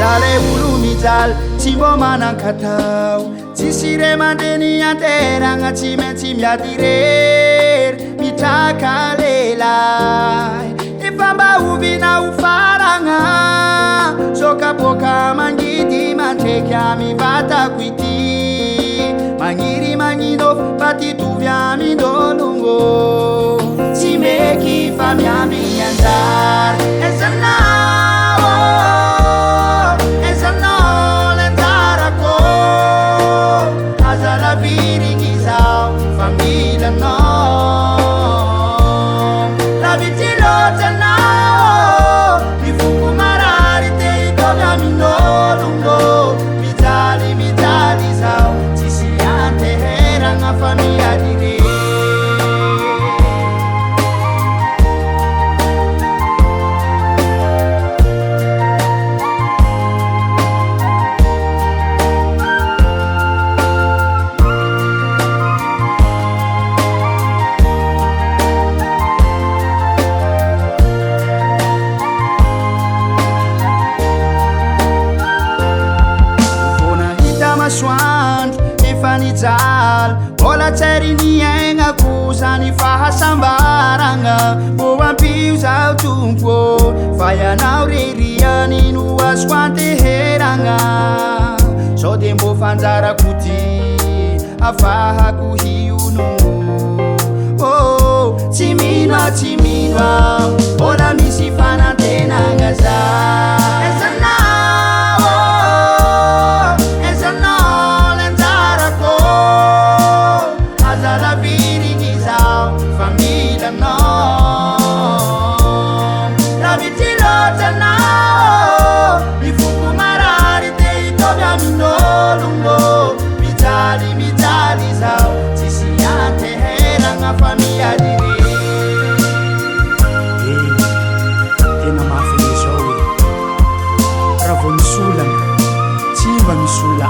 Dale ulumijal Chimbo manankatau Chisire mandeni anteranga chime chimyadirer Mitakalela Ifamba uvina ufaranga Soka poka mangidi manteka mivata kwiti Mangiri mangido pati tuvya mindolungo Chimeki famya minyandar Esanao Esanao lentarako Azala viri gizao família no La vitilota nao Mifuku marari te itoga mindolungo Mitali mitali zao Sisiante heranga família dire Swand ifanijal Ola tserini enga kusani fahasambaranga Boampiu zau tumpo Fayanau ririani nua swante heranga So dembo fanzara kuti Afaha kuhiunu Oh, timinwa timinwa Ola misifana tenanga za Misula